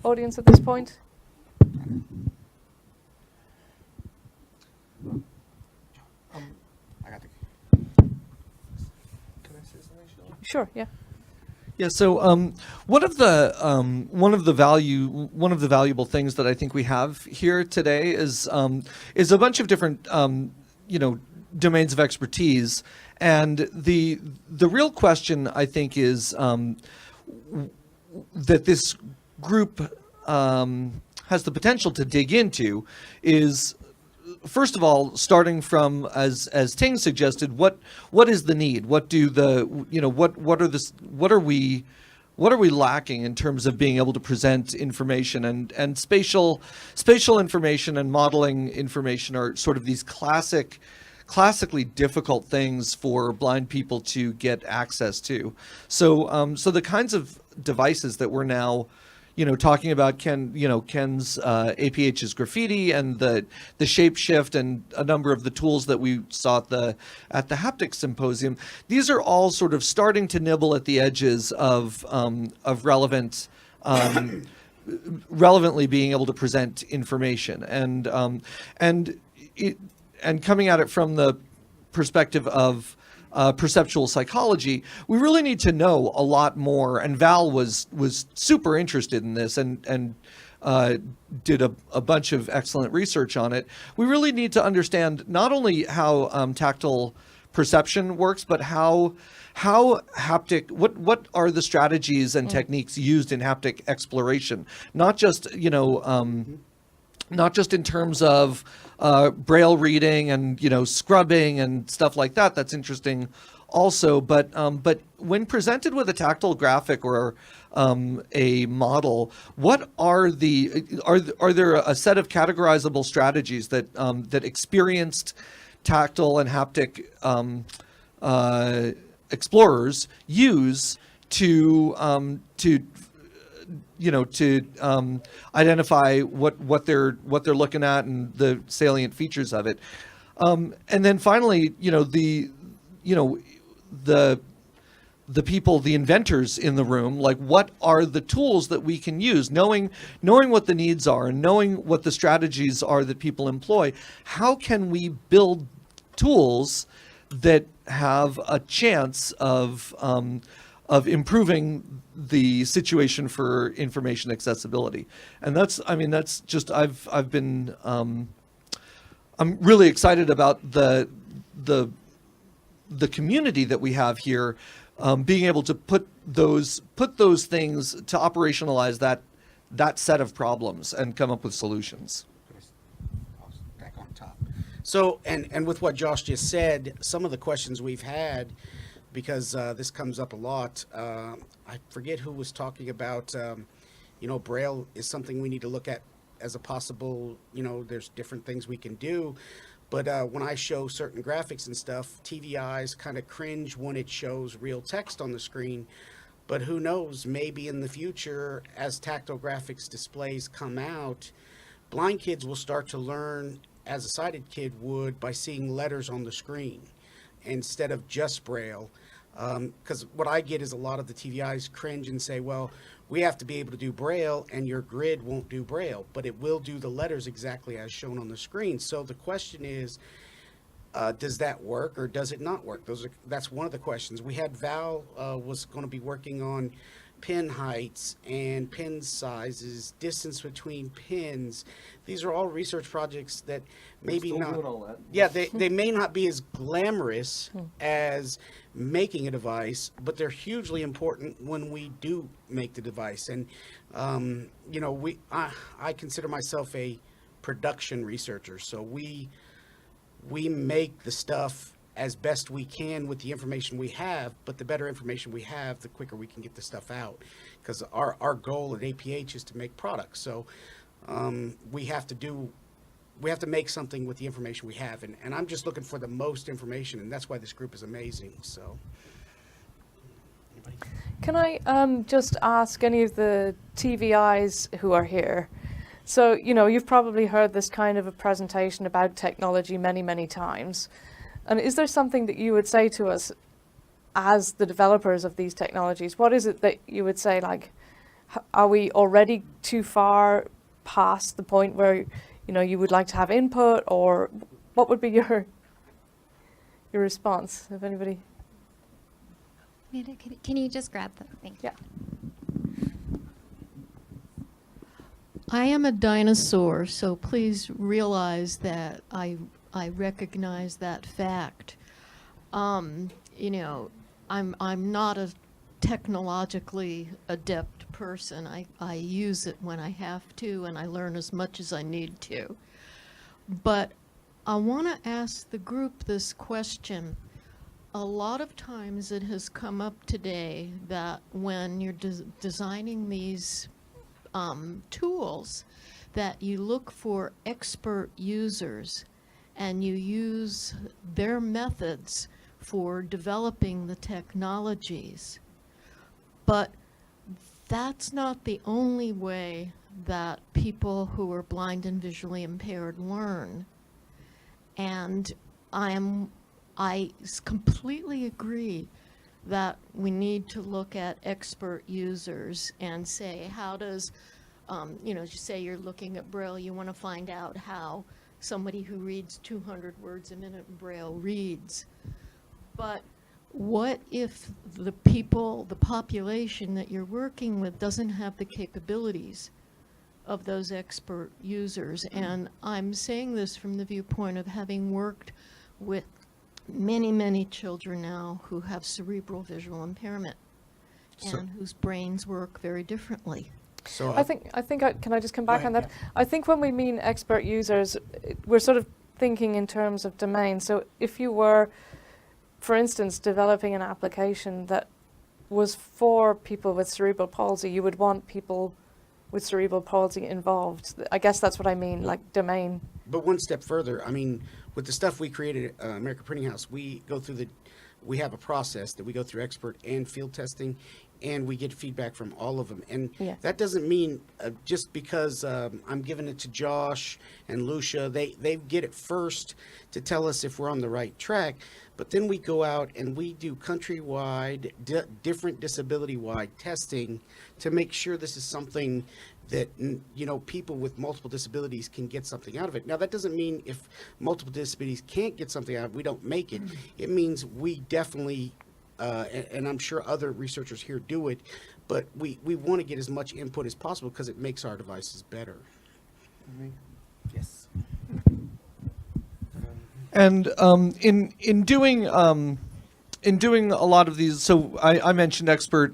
Speaker 2: audience at this point?
Speaker 5: I got the.
Speaker 4: Can I say something, Sheila?
Speaker 2: Sure, yeah.
Speaker 4: Yeah. So one of the valuable things that I think we have here today is a bunch of different domains of expertise, and the real question I think is that this group has the potential to dig into is, first of all, starting from, as Ting suggested, what is the need? What do what are we lacking in terms of being able to present information, and spatial information and modeling information are sort of these classically difficult things for blind people to get access to. So the kinds of devices that we're now talking about, Ken's APH's graffiti and the shape shift and a number of the tools that we saw at the Haptic Symposium. These are all sort of starting to nibble at the edges of relevantly being able to present information, and coming at it from the perspective of perceptual psychology, we really need to know a lot more. And Val was super interested in this and did a bunch of excellent research on it. We really need to understand not only how tactile perception works, but how haptic, what are the strategies and techniques used in haptic exploration, not just in terms of braille reading and scrubbing and stuff like that. That's interesting also, but when presented with a tactile graphic or a model, what are there a set of categorizable strategies that experienced tactile and haptic explorers use to identify what they're looking at and the salient features of it, and then finally, the people, the inventors in the room, like, what are the tools that we can use, knowing what the needs are and knowing what the strategies are that people employ. How can we build tools that have a chance of improving the situation for information accessibility? And that's just, I'm really excited about the community that we have here, being able to put those things to operationalize that set of problems and come up with solutions.
Speaker 5: Back on top. So, and with what Josh just said, some of the questions we've had, because this comes up a lot. I forget who was talking about, Braille is something we need to look at as a possible, there's different things we can do. But when I show certain graphics and stuff, TV eyes kind of cringe when it shows real text on the screen. But who knows, maybe in the future, as tactile graphics displays come out, blind kids will start to learn as a sighted kid would by seeing letters on the screen instead of just Braille. Because what I get is a lot of the TVIs cringe and say, well, we have to be able to do Braille, and your grid won't do Braille, but it will do the letters exactly as shown on the screen. So the question is, does that work or does it not work? That's one of the questions. We had Val was going to be working on pin heights and pin sizes, distance between pins. These are all research projects that maybe
Speaker 4: Still
Speaker 5: not.
Speaker 4: doing all that.
Speaker 5: Yeah, they may not be as glamorous as making a device, but they're hugely important when we do make the device. And you know, I consider myself a production researcher, so we make the stuff as best we can with the information we have, but the better information we have, the quicker we can get the stuff out. Because our goal at APH is to make products. So we have to make something with the information we have. And I'm just looking for the most information, and that's why this group is amazing. So.
Speaker 2: Can I just ask any of the TVIs who are here? So, you know, you've probably heard this kind of a presentation about technology many, many times. And is there something that you would say to us as the developers of these technologies? What is it that you would say, like, are we already too far past the point where, you know, you would like to have input, or what would be your response, if anybody?
Speaker 1: Can you just grab the thing?
Speaker 2: Yeah.
Speaker 7: I am a dinosaur, so please realize that I recognize that fact. You know, I'm not a technologically adept person. I use it when I have to, and I learn as much as I need to. But I want to ask the group this question. A lot of times it has come up today that when you're designing these tools, that you look for expert users and you use their methods for developing the technologies. But that's not the only way that people who are blind and visually impaired learn. And I completely agree that we need to look at expert users and say, how does, you know, say you're looking at Braille, you want to find out how somebody who reads 200 words a minute in Braille reads. But what if the population that you're working with doesn't have the capabilities of those expert users? And I'm saying this from the viewpoint of having worked with many, many children now who have cerebral visual impairment and whose brains work very differently.
Speaker 5: So
Speaker 2: Can I just come back
Speaker 5: ahead,
Speaker 2: on that?
Speaker 5: yeah.
Speaker 2: I think when we mean expert users, we're sort of thinking in terms of domain. So if you were, for instance, developing an application that was for people with cerebral palsy, you would want people with cerebral palsy involved. I guess that's what I mean, like domain.
Speaker 5: But one step further, I mean, with the stuff we created at American Printing House, we have a process that we go through expert and field testing, and we get feedback from all of them. And
Speaker 2: Yeah.
Speaker 5: that doesn't mean just because I'm giving it to Josh and Lucia, they get it first to tell us if we're on the right track. But then we go out and we do countrywide, different disability-wide testing to make sure this is something that, you know, people with multiple disabilities can get something out of it. Now, that doesn't mean if multiple disabilities can't get something out of it, we don't make it. It means we definitely, and I'm sure other researchers here do it, but we want to get as much input as possible because it makes our devices better. Yes.
Speaker 4: And in doing a lot of these, so I mentioned expert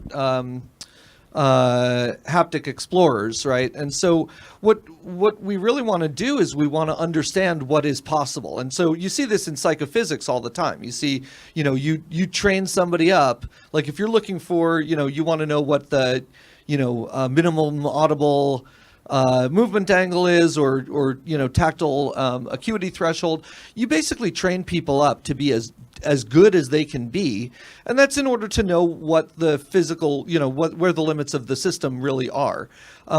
Speaker 4: haptic explorers, right? And so what we really want to do is we want to understand what is possible. And so you see this in psychophysics all the time. You see, you know, you train somebody up, like if you're looking for, you know, you want to know what the, you know, minimum audible movement angle is, or you know, tactile acuity threshold. You basically train people up to be as good as they can be, and that's in order to know what the physical, you know, where the limits of the system really are.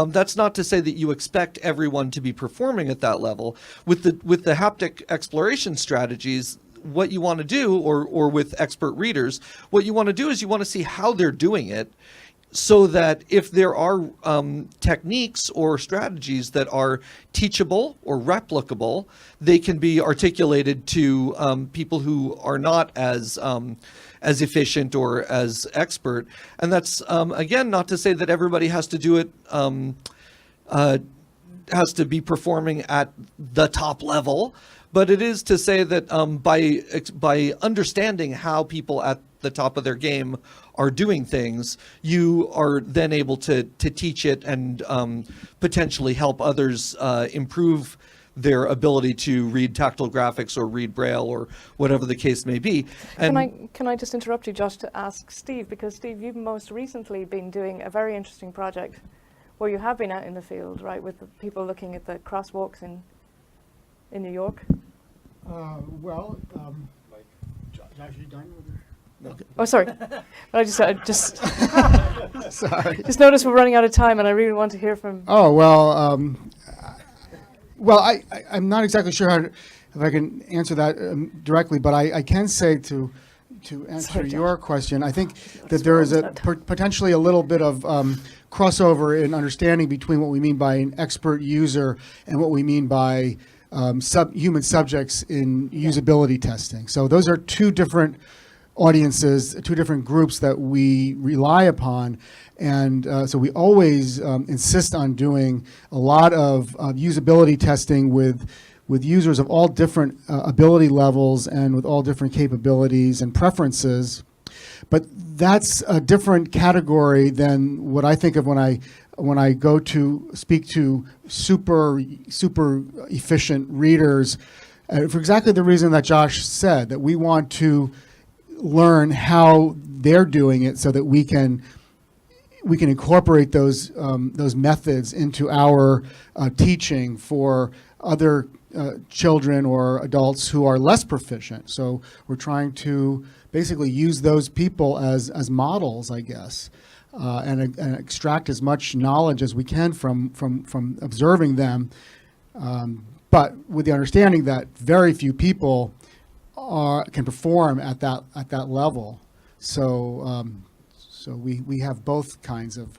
Speaker 4: That's not to say that you expect everyone to be performing at that level. With the haptic exploration strategies, what you want to do, or with expert readers, what you want to do is you want to see how they're doing it, so that if there are techniques or strategies that are teachable or replicable, they can be articulated to people who are not as efficient or as expert. And that's, again, not to say that everybody has to do it, has to be performing at the top level, but it is to say that by understanding how people at the top of their game are doing things, you are then able to teach it and potentially help others improve their ability to read tactile graphics or read Braille or whatever the case may be. And
Speaker 2: Can I just interrupt you, Josh, to ask Steve, because Steve, you've most recently been doing a very interesting project where you have been out in the field, right, with the people looking at the crosswalks in New York.
Speaker 3: Josh, you done with your?
Speaker 2: Oh, sorry. But I just
Speaker 3: Sorry.
Speaker 2: just noticed we're running out of time, and I really want to hear from.
Speaker 3: Oh, well, I'm not exactly sure if I can answer that directly, but I can say to answer
Speaker 2: Sorry, Josh.
Speaker 3: your question, I think that there is potentially a little bit of crossover in understanding between what we mean by an expert user and what we mean by human subjects in usability testing. So those are two different audiences, two different groups that we rely upon. And so we always insist on doing a lot of usability testing with users of all different ability levels and with all different capabilities and preferences. But that's a different category than what I think of when I go to speak to super efficient readers, for exactly the reason that Josh said, that we want to learn how they're doing it so that we can incorporate those methods into our teaching for other children or adults who are less proficient. So we're trying to basically use those people as models, I guess, and extract as much knowledge as we can from observing them, but with the understanding that very few people can perform at that level. So we have both kinds of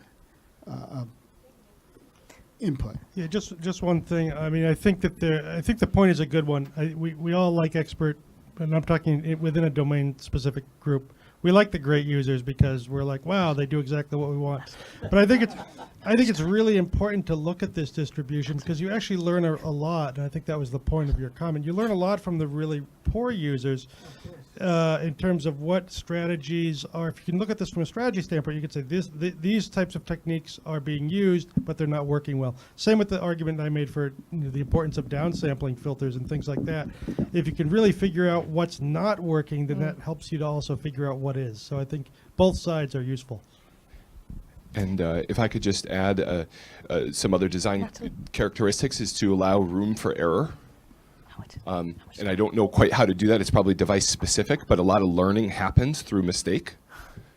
Speaker 3: input.
Speaker 8: Yeah, just one thing. I mean, I think the point is a good one. We all like expert, and I'm talking within a domain-specific group. We like the great users because we're like, wow, they do exactly what we want. But I think it's really important to look at this distribution because you actually learn a lot, and I think that was the point of your comment. You learn a lot from the really poor users in terms of what strategies are. If you can look at this from a strategy standpoint, you could say these types of techniques are being used, but they're not working well. Same with the argument I made for the importance of downsampling filters and things like that. If you can really figure out what's not working, then that helps you to also figure out what is. So I think both sides are useful.
Speaker 9: And if I could just add some other design characteristics is to allow room for error. And I don't know quite how to do that. It's probably device specific, but a lot of learning happens through mistake.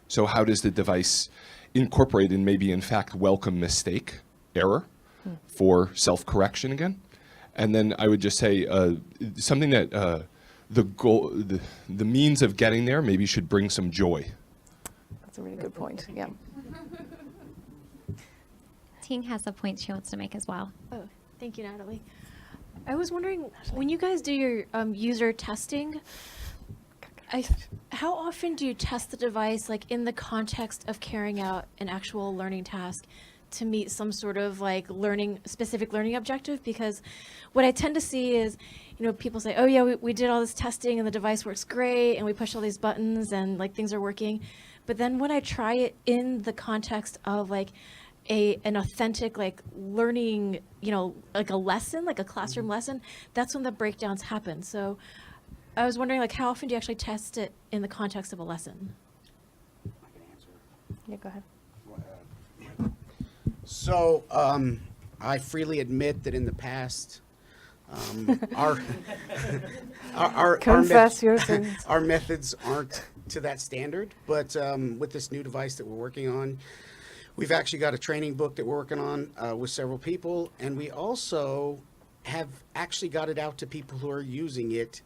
Speaker 9: So how does the device incorporate and maybe in fact welcome mistake, error, for self-correction again? And then I would just say something that the goal, the means of getting there maybe should bring some joy.
Speaker 2: That's a really good point. Yeah.
Speaker 1: Ting has a point she wants to make as well.
Speaker 10: Oh, thank you, Natalie. I was wondering, when you guys do your user testing, how often do you test the device, like in the context of carrying out an actual learning task to meet some sort of like specific learning objective? Because what I tend to see is, people say, oh yeah, we did all this testing and the device works great and we push all these buttons and like things are working. But then when I try it in the context of like an authentic like learning, like a lesson, like a classroom lesson, that's when the breakdowns happen. So I was wondering, like, how often do you actually test it in the context of a lesson?
Speaker 2: Yeah, go ahead.
Speaker 5: So I freely admit that in the past,
Speaker 2: Confess your sins.
Speaker 5: our methods aren't to that standard. But with this new device that we're working on, we've actually got a training book that we're working on with several people, and we also have actually got it out to people who are using it.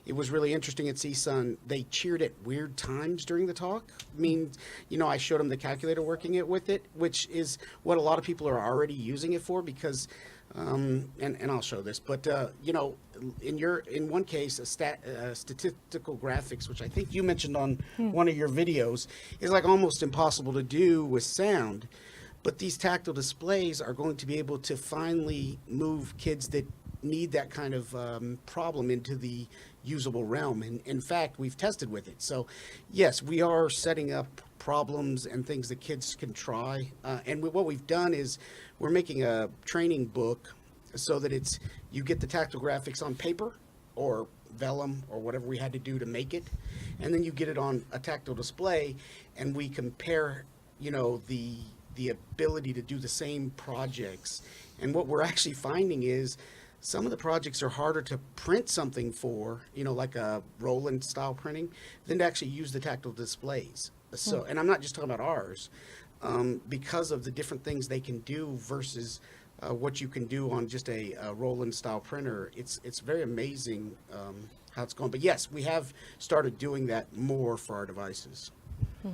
Speaker 5: It was really interesting at CSUN. They cheered at weird times during the talk. I mean, you know, I showed them the calculator working it with it, which is what a lot of people are already using it for because, and I'll show this, but you know, in one case, statistical graphics, which I think you mentioned on one of your videos, is like almost impossible to do with sound. But these tactile displays are going to be able to finally move kids that need that kind of problem into the usable realm. And in fact, we've tested with it. So yes, we are setting up problems and things that kids can try. And what we've done is we're making a training book so that you get the tactile graphics on paper or vellum or whatever we had to do to make it. And then you get it on a tactile display and we compare, you know, the ability to do the same projects. And what we're actually finding is some of the projects are harder to print something for, you know, like a Roland style printing, than to actually use the tactile displays. So, and I'm not just talking about ours, because of the different things they can do versus what you can do on just a Roland style printer. It's very amazing how it's going. But yes, we have started doing that more for our devices.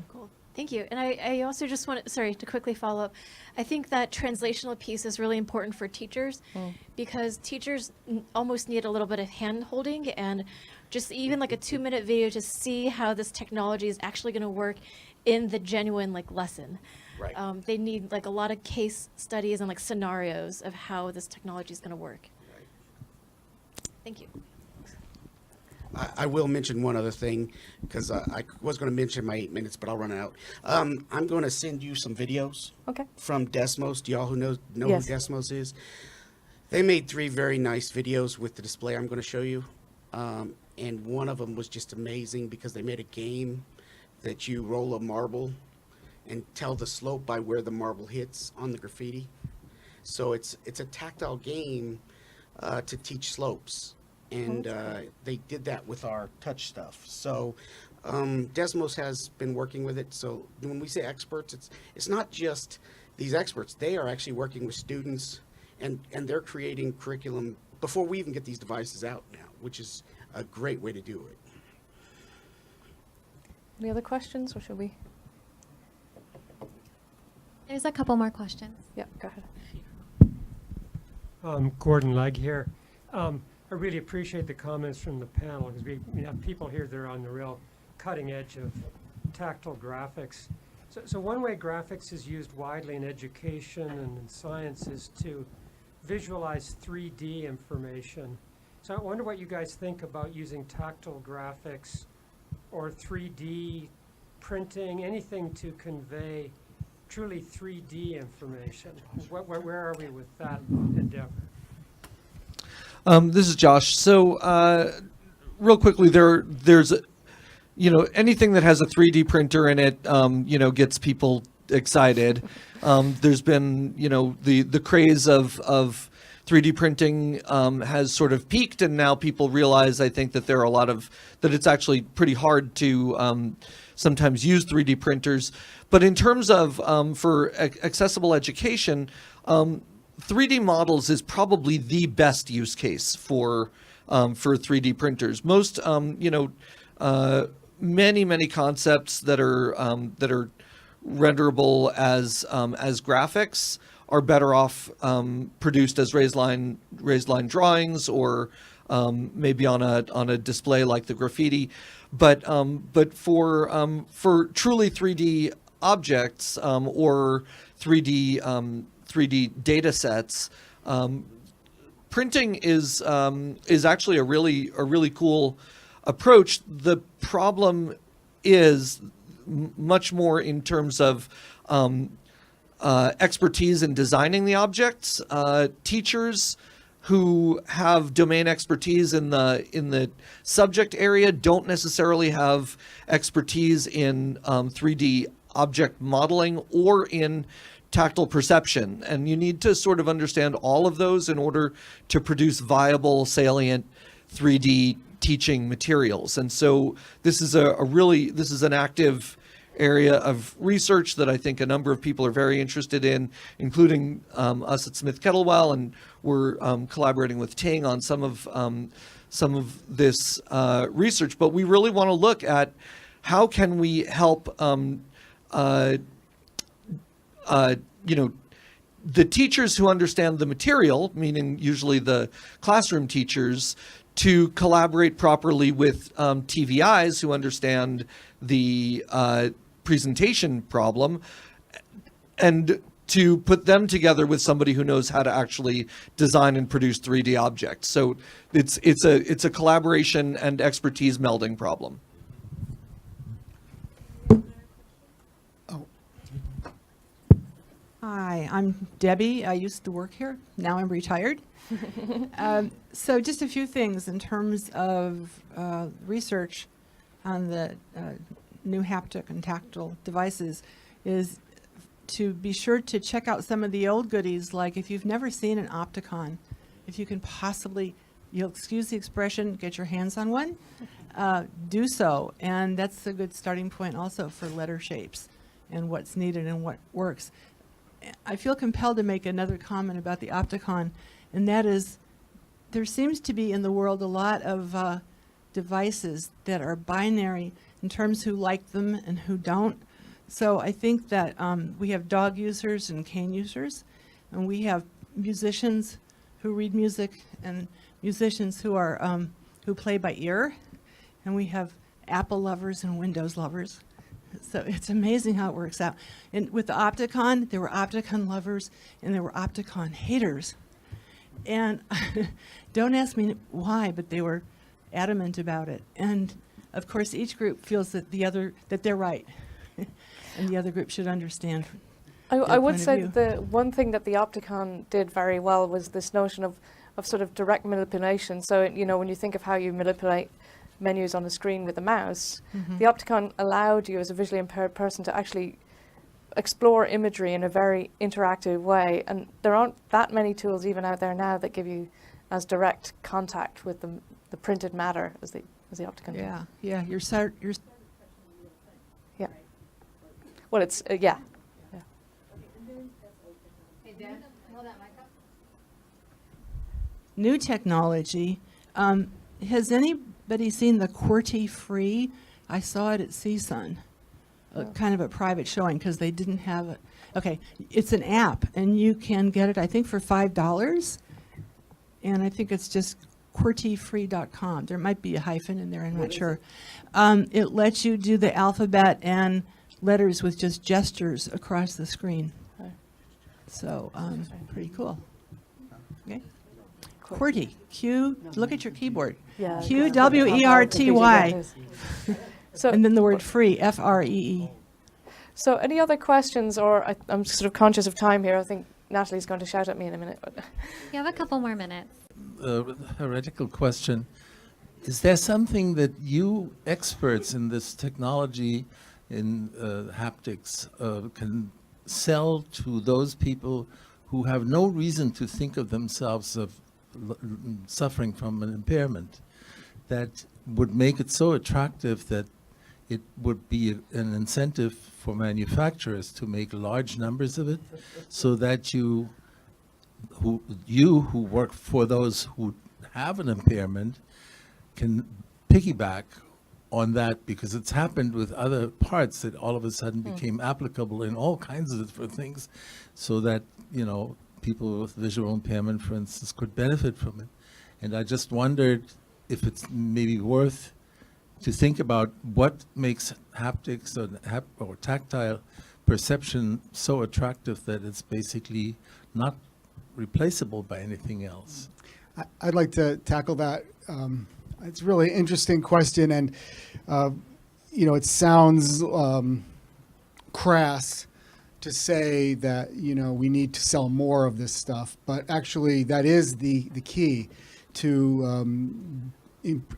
Speaker 10: Cool. Thank you. And I also just want to quickly follow up. I think that translational piece is really important for teachers because teachers almost need a little bit of hand holding and just even like a 2-minute video to see how this technology is actually going to work in the genuine like lesson.
Speaker 5: Right.
Speaker 10: They need like a lot of case studies and like scenarios of how this technology is going to work.
Speaker 5: Right.
Speaker 10: Thank you.
Speaker 5: I will mention one other thing because I was going to mention my 8 minutes, but I'll run out. I'm going to send you some videos from Desmos. Do y'all who know
Speaker 2: Yes.
Speaker 5: who Desmos is? They made 3 very nice videos with the display I'm going to show you. And one of them was just amazing because they made a game that you roll a marble and tell the slope by where the marble hits on the graffiti. So it's a tactile game to teach slopes. And they did that with our touch stuff. So Desmos has been working with it. So when we say experts, it's not just these experts. They are actually working with students, and they're creating curriculum before we even get these devices out now, which is a great way to do it.
Speaker 2: Any other questions, or should we?
Speaker 1: There's a couple more questions.
Speaker 2: Yeah, go ahead.
Speaker 11: Gordon Legg here. I really appreciate the comments from the panel because we have people here that are on the real cutting edge of tactile graphics. So one way graphics is used widely in education and in science is to visualize 3D information. So I wonder what you guys think about using tactile graphics or 3D printing, anything to convey truly 3D information. Where are we with that endeavor?
Speaker 4: This is Josh. So, real quickly, there's, you know, anything that has a 3D printer in it, you know, gets people excited. There's been, you know, the craze of 3D printing has sort of peaked, and now people realize, I think, that there are that it's actually pretty hard to sometimes use 3D printers. But in terms of for accessible education, 3D models is probably the best use case for 3D printers. Most, you know, many concepts that are renderable as graphics are better off produced as raised line drawings or maybe on a display like the graffiti. But for truly 3D objects or 3D data sets, printing is actually a really cool approach. The problem is much more in terms of expertise in designing the objects. Teachers who have domain expertise in the subject area don't necessarily have expertise in 3D object modeling or in tactile perception, and you need to sort of understand all of those in order to produce viable, salient 3D teaching materials. And so this is an active area of research that I think a number of people are very interested in, including us at Smith-Kettlewell, and we're collaborating with Ting on some of this research. But we really want to look at how can we help the teachers who understand the material, meaning usually the classroom teachers, to collaborate properly with TVIs who understand the presentation problem, and to put them together with somebody who knows how to actually design and produce 3D objects. So it's a collaboration and expertise melding problem.
Speaker 12: Hi, I'm Debbie. I used to work here. Now I'm retired. So just a few things in terms of research on the new haptic and tactile devices is to be sure to check out some of the old goodies, like if you've never seen an Opticon, if you can possibly, you'll excuse the expression, get your hands on one, do so. And that's a good starting point also for letter shapes and what's needed and what works. I feel compelled to make another comment about the Opticon, and that is there seems to be in the world a lot of devices that are binary in terms who like them and who don't. So I think that we have dog users and cane users, and we have musicians who read music and musicians who are who play by ear, and we have Apple lovers and Windows lovers. So it's amazing how it works out. And with the Opticon, there were Opticon lovers and there were Opticon haters. And don't ask me why, but they were adamant about it. And of course, each group feels that that they're right, and the other group should understand.
Speaker 2: I would say that the one thing that the Opticon did very well was this notion of sort of direct manipulation. So, you know, when you think of how you manipulate menus on a screen with a mouse, the Opticon allowed you as a visually impaired person to actually explore imagery in a very interactive way. And there aren't that many tools even out there now that give you as direct contact with the printed matter as the Opticon did.
Speaker 12: Yeah, you're
Speaker 2: yeah. Well, it's yeah.
Speaker 12: New technology. Has anybody seen the QWERTY free? I saw it at CSUN, kind of a private showing because they didn't have it. Okay, it's an app and you can get it, I think, for $5. And I think it's just QWERTYfree.com. There might be a hyphen in there, I'm not sure. It lets you do the alphabet and letters with just gestures across the screen. So pretty cool. Okay. QWERTY, look at your keyboard.
Speaker 2: Yeah,
Speaker 12: QWERTY.
Speaker 2: So,
Speaker 12: and then the word free, FREE.
Speaker 2: So any other questions, or I'm sort of conscious of time here. I think Natalie's going to shout at me in a minute. But
Speaker 1: You have a couple more minutes.
Speaker 13: Theoretical question. Is there something that you experts in this technology, in haptics, can sell to those people who have no reason to think of themselves of suffering from an impairment, that would make it so attractive that it would be an incentive for manufacturers to make large numbers of it, so that you who work for those who have an impairment can piggyback on that, because it's happened with other parts that all of a sudden became applicable in all kinds of different things, so that, you know, people with visual impairment, for instance, could benefit from it. And I just wondered if it's maybe worth to think about what makes haptics or tactile perception so attractive that it's basically not replaceable by anything else.
Speaker 3: I'd like to tackle that. It's a really interesting question, and you know, it sounds crass to say that, you know, we need to sell more of this stuff, but actually that is the key to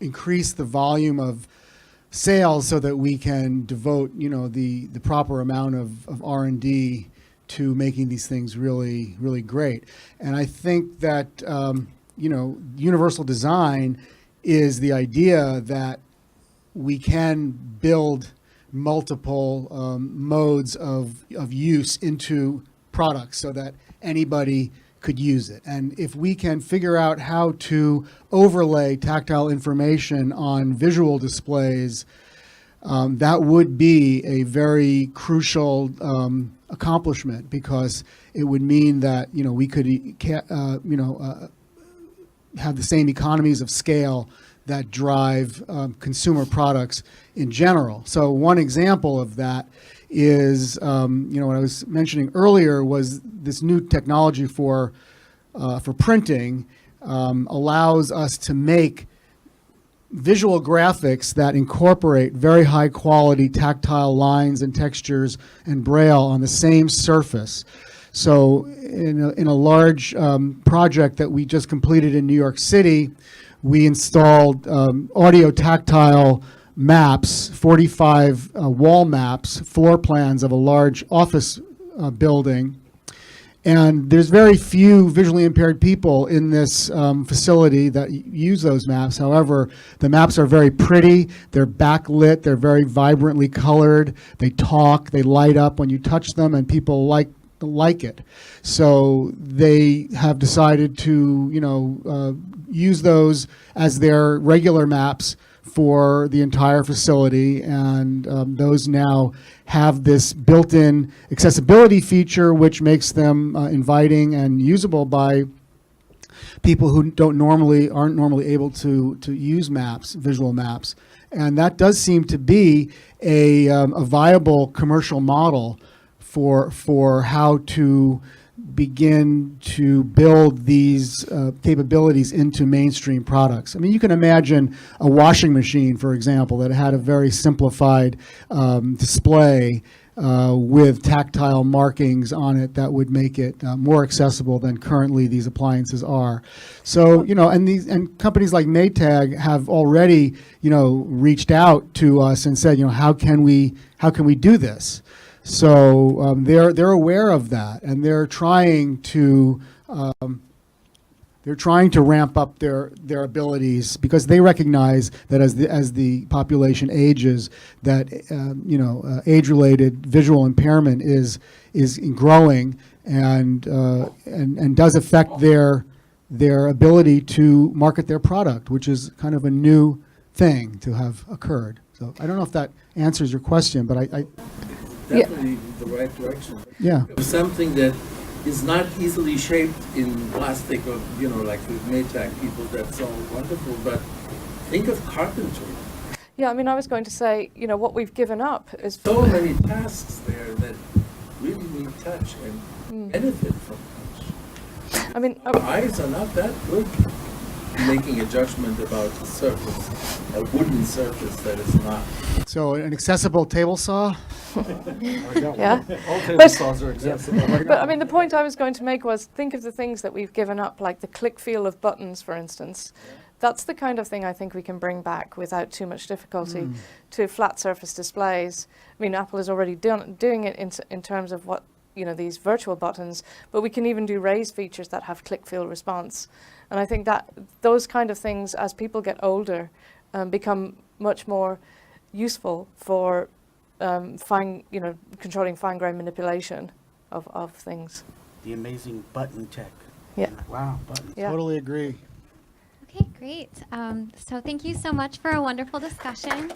Speaker 3: increase the volume of sales so that we can devote, you know, the proper amount of R&D to making these things really, really great. And I think that, you know, universal design is the idea that we can build multiple modes of use into products so that anybody could use it. And if we can figure out how to overlay tactile information on visual displays, that would be a very crucial accomplishment, because it would mean that we could have the same economies of scale that drive consumer products in general. So one example of that is, what I was mentioning earlier was this new technology for printing allows us to make visual graphics that incorporate very high quality tactile lines and textures and braille on the same surface. So in a large project that we just completed in New York City, we installed audio tactile maps, 45 wall maps, floor plans of a large office building. And there's very few visually impaired people in this facility that use those maps. However, the maps are very pretty, they're backlit, they're very vibrantly colored, they talk, they light up when you touch them, and people like it. So they have decided to use those as their regular maps for the entire facility, and those now have this built-in accessibility feature which makes them inviting and usable by people who aren't normally able to use maps, visual maps. And that does seem to be a viable commercial model for how to begin to build these capabilities into mainstream products. I mean, you can imagine a washing machine, for example, that had a very simplified display with tactile markings on it that would make it more accessible than currently these appliances are. So, and companies like Maytag have already, reached out to us and said, how can we do this? So they're aware of that, and they're trying to ramp up their abilities, because they recognize that as the population ages, that age-related visual impairment is growing and does affect their ability to market their product, which is kind of a new thing to have occurred. So I don't know if that answers your question, but I
Speaker 14: definitely the right direction.
Speaker 3: Yeah.
Speaker 14: Something that is not easily shaped in plastic, or like with Maytag people, that's all wonderful. But think of carpentry.
Speaker 2: Yeah, I mean, I was going to say, what we've given up is
Speaker 14: So many tasks there that really need touch and benefit from touch.
Speaker 2: I mean,
Speaker 14: Our eyes are not that good making a judgment about a surface, a wooden surface that is not.
Speaker 3: So an accessible table saw?
Speaker 2: Yeah.
Speaker 13: All table saws are accessible.
Speaker 2: But I mean, the point I was going to make was, think of the things that we've given up, like the click feel of buttons, for instance. That's the kind of thing I think we can bring back without too much difficulty to flat surface displays. I mean, Apple is already doing it in terms of what, these virtual buttons, but we can even do raised features that have click feel response. And I think that those kind of things, as people get older, become much more useful for controlling fine-grained manipulation of things.
Speaker 5: The amazing button tech.
Speaker 2: Yeah.
Speaker 5: Wow, buttons.
Speaker 2: Yeah.
Speaker 3: Totally agree.
Speaker 1: Okay, great. So thank you so much for a wonderful discussion.